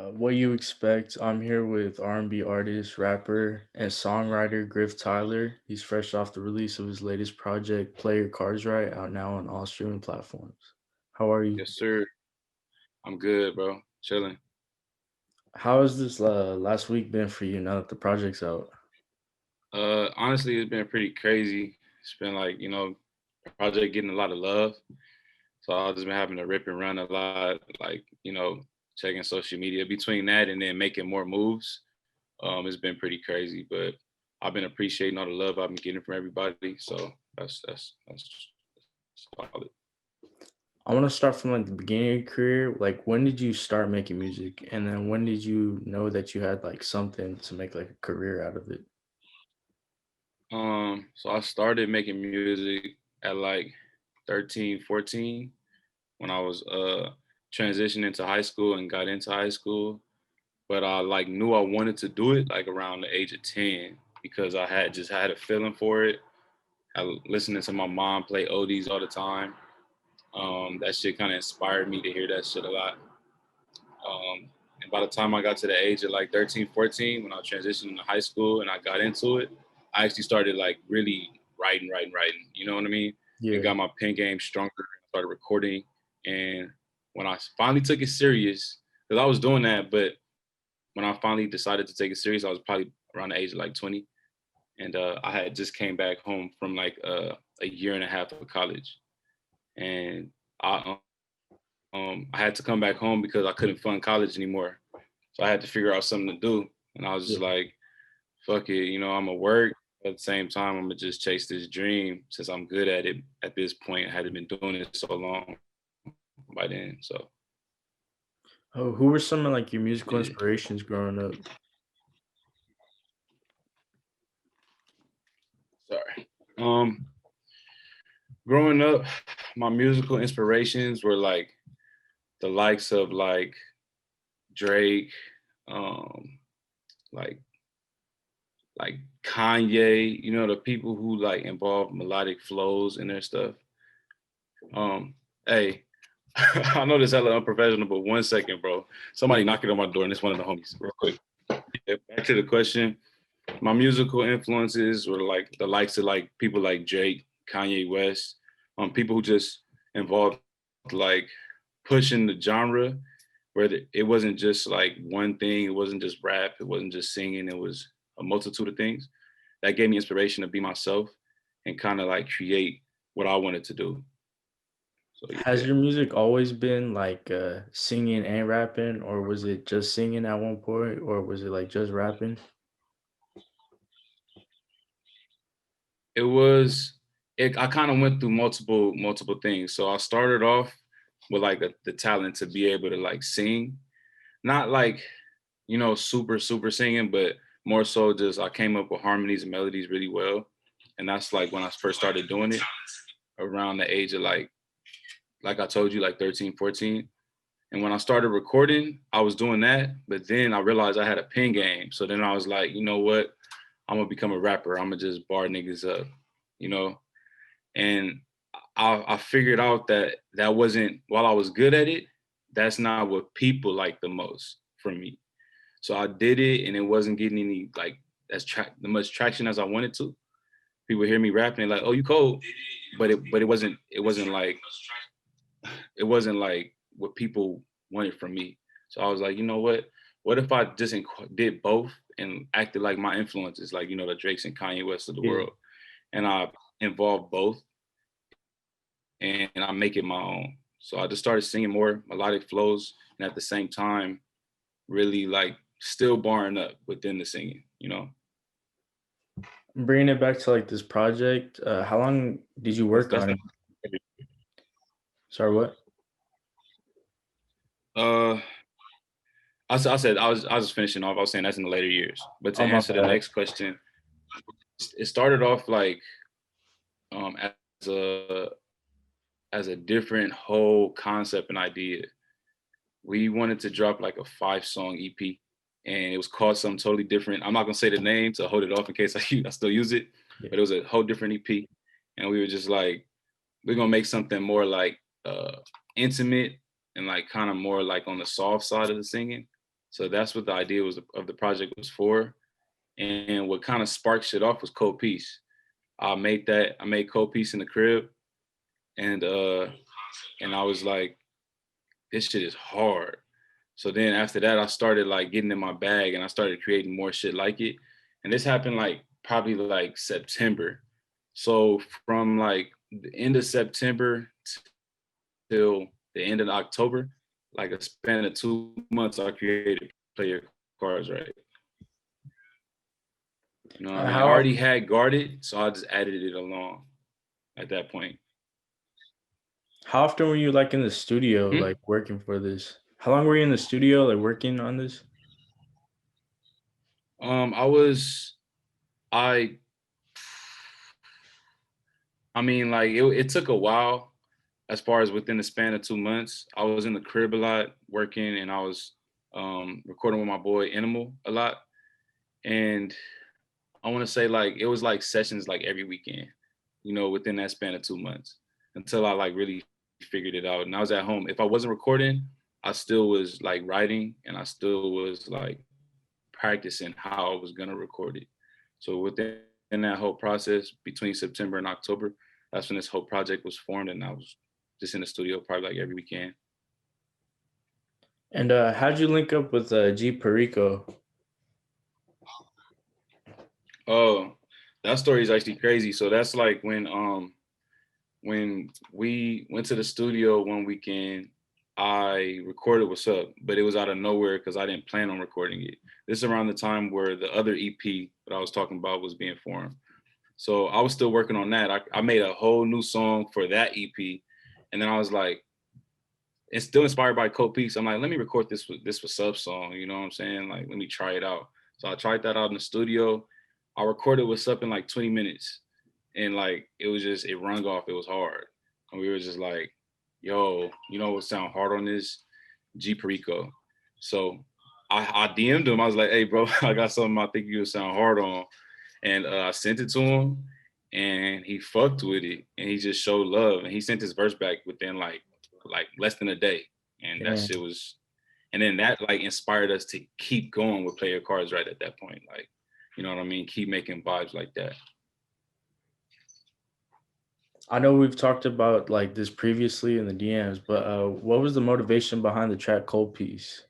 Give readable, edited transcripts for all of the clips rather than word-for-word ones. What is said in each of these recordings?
What you expect? I'm here with R&B artist, rapper, and songwriter Griff Tyler. He's fresh off the release of his latest project, Play Your Cards Right, out now on all streaming platforms. How are you? Yes, sir. I'm good, bro. Chilling. How has this last week been for you now that the project's out? Honestly, it's been pretty crazy. It's been like, project getting a lot of love. So I've just been having to rip and run a lot, like, checking social media. Between that and then making more moves, it's been pretty crazy. But I've been appreciating all the love I've been getting from everybody. So that's solid. I want to start from like the beginning of your career. Like, when did you start making music, and then when did you know that you had like something to make like a career out of it? So I started making music at like 13, 14 when I was transitioning to high school and got into high school. But I like knew I wanted to do it like around the age of 10 because I had just had a feeling for it. I listening to my mom play oldies all the time. That shit kind of inspired me to hear that shit a lot. And by the time I got to the age of like 13, 14, when I transitioned into high school and I got into it, I actually started like really writing. You know what I mean? And Yeah. got my pen game stronger. Started recording. And when I finally took it serious, because I was doing that, but when I finally decided to take it serious, I was probably around the age of like 20. And I had just came back home from like a year and a half of college. And I I had to come back home because I couldn't fund college anymore. So I had to figure out something to do. And I was just Yeah. like, fuck it, I'm gonna work. At the same time, I'm gonna just chase this dream since I'm good at it at this point. I hadn't been doing it so long by then. So Oh, who were some of like your musical yeah. inspirations growing up? Sorry. Growing up, my musical inspirations were like the likes of like Drake, um, like like Kanye, the people who like involve melodic flows in their stuff. Hey, I know this hella unprofessional, but 1 second, bro. Somebody knocking on my door, and it's one of the homies, real quick. Yeah, back to the question. My musical influences were like the likes of like people like Drake, Kanye West, people who just involved like pushing the genre where it wasn't just like one thing, it wasn't just rap, it wasn't just singing, it was a multitude of things. That gave me inspiration to be myself and kind of like create what I wanted to do. So Has yeah. your music always been like singing and rapping, or was it just singing at one point, or was it like just rapping? It was I kind of went through multiple things. So I started off with like the talent to be able to like sing, not like super singing, but more so just I came up with harmonies and melodies really well, and that's like when I first started doing it around the age of like I told you, like 13, 14. And when I started recording, I was doing that, but then I realized I had a pen game. So then I was like, you know what? I'm gonna become a rapper. I'm gonna just bar niggas up, you know. And I figured out that that wasn't, while I was good at it, that's not what people like the most from me. So I did it, and it wasn't getting any like the much traction as I wanted to. People hear me rapping like, "Oh, you cold," but it wasn't like what people wanted from me. So I was like, you know what? What if I just did both and acted like my influences, like the Drakes and Kanye West of the Yeah. world, and I involve both and I make it my own. So I just started singing more melodic flows, and at the same time, really like still barring up within the singing. Bringing it back to like this project, how long did you That's work that's on the it? Sorry, what? uh I said I was just finishing off. I was saying that's in the later years. But to Oh, my answer the bad. next question, it started off like as a as a different whole concept and idea. We wanted to drop like a 5-song EP, and it was called something totally different. I'm not gonna say the name to hold it off in case I still use it, Yeah. but it was a whole different EP, and we were just like, we're gonna make something more like intimate and like kind of more like on the soft side of the singing. So that's what the idea was of the project was for. And what kind of sparked shit off was Cold Peace. I made Cold Peace in the crib, and I was like, this shit is hard. So then after that, I started like getting in my bag and I started creating more shit like it. And this happened like probably like September. So from like the end of September till the end of October, like a span of 2 months, I created Play Your Cards Right. You know what I mean? I How already had Guarded, so I just added it along at that point. how often were you like in the studio, Hmm? like working for this? How long were you in the studio, like working on this? I was I I mean like it took a while as far as within the span of 2 months. I was in the crib a lot working and I was recording with my boy Animal a lot. And I want to say like it was like sessions like every weekend, within that span of 2 months until I like really figured it out. And I was at home. If I wasn't recording, I still was like writing and I still was like practicing how I was gonna record it. So within that whole process between September and October, that's when this whole project was formed, and I was just in the studio probably like every weekend. And how'd you link up with GPerico? Oh, that story is actually crazy. So that's like when we went to the studio one weekend, I recorded What's Up, but it was out of nowhere because I didn't plan on recording it. This is around the time where the other EP that I was talking about was being formed. So I was still working on that. I made a whole new song for that EP. And then I was like, it's still inspired by Cold Peaks. I'm like, let me record this What's Up song. You know what I'm saying? Like, let me try it out. So I tried that out in the studio. I recorded What's Up in like 20 minutes. And like it rung off. It was hard. And we were just like, yo, you know what sound hard on this? GPerico. So I DM'd him. I was like, hey bro, I got something I think you would sound hard on. And I sent it to him and he fucked with it and he just showed love and he sent his verse back within like less than a day. And that Damn. shit was, and then that like inspired us to keep going with Play Your Cards Right at that point. Like, you know what I mean? Keep making vibes like that. I know we've talked about like this previously in the DMs, but what was the motivation behind the track Cold Piece?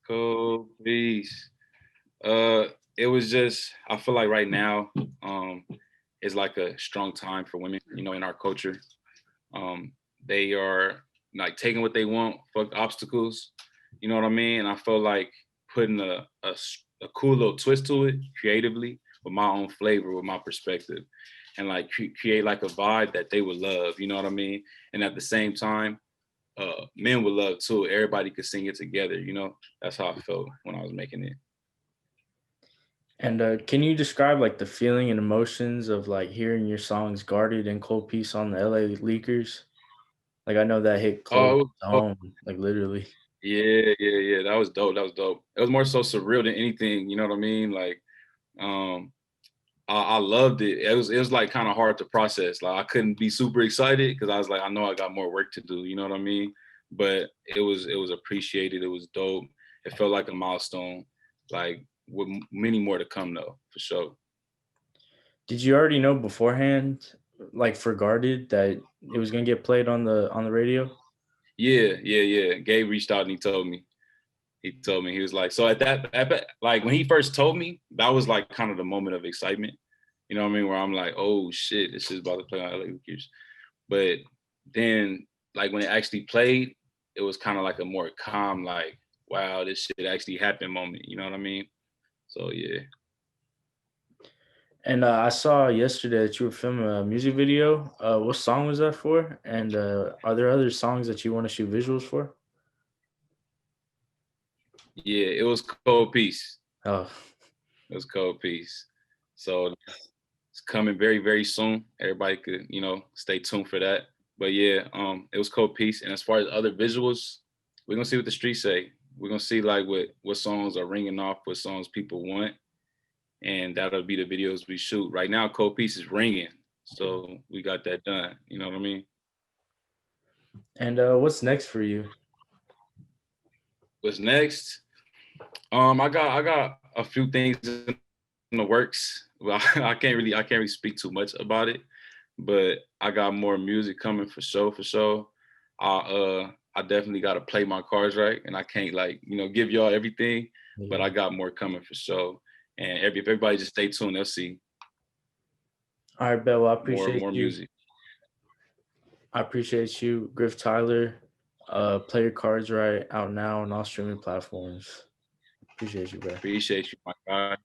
Cool, peace. Uh, it was just I feel like right now, um, is like a strong time for women, in our culture. They are like taking what they want, fuck obstacles, you know what I mean? And I feel like putting a cool little twist to it creatively with my own flavor, with my perspective, and like create like a vibe that they would love, you know what I mean? And at the same time, men would love too. Everybody could sing it together, you know? That's how I felt when I was making it. And can you describe like the feeling and emotions of like hearing your songs Guarded and Cold Piece on the LA Leakers? Like I know that hit close Oh, it to was home, like literally. yeah, yeah, yeah. That was dope. That was dope. It was more so surreal than anything. You know what I mean? Like, um, I loved it. It was like kind of hard to process. Like I couldn't be super excited because I was like, I know I got more work to do. You know what I mean? But it was appreciated. It was dope. It felt like a milestone. Like with many more to come though, for sure. Did you already know beforehand, like for Guarded, that it was gonna get played on the radio? Yeah, yeah, yeah. Gabe reached out and he told me. He was like, so like when he first told me, that was like kind of the moment of excitement. You know what I mean? Where I'm like, oh shit, this is about to play on L.A Leakers. But then, like when it actually played, it was kind of like a more calm, like, wow, this shit actually happened moment. You know what I mean? So yeah, And I saw yesterday that you were filming a music video. What song was that for? And are there other songs that you want to shoot visuals for? yeah, it was Cold Peace. Oh, It was Cold Peace. So it's coming very, very soon. Everybody could, stay tuned for that. But yeah, it was Cold Peace. And as far as other visuals, we're gonna see what the streets say. We're gonna see like what songs are ringing off, what songs people want, and that'll be the videos we shoot. Right now, Cold Peace is ringing, so we got that done. You know what I mean? And what's next for you? What's next? I got a few things in the works. Well, I can't really speak too much about it, but I got more music coming for sure, for sure. I definitely got to play my cards right, and I can't like give y'all everything, but I Yeah. got more coming for sure. And if everybody just stay tuned, they'll see All right, Bell. I more appreciate you. music. I appreciate you, Griff Tyler. Play your cards right out now on all streaming platforms. Appreciate you, bro. Appreciate you, my guy.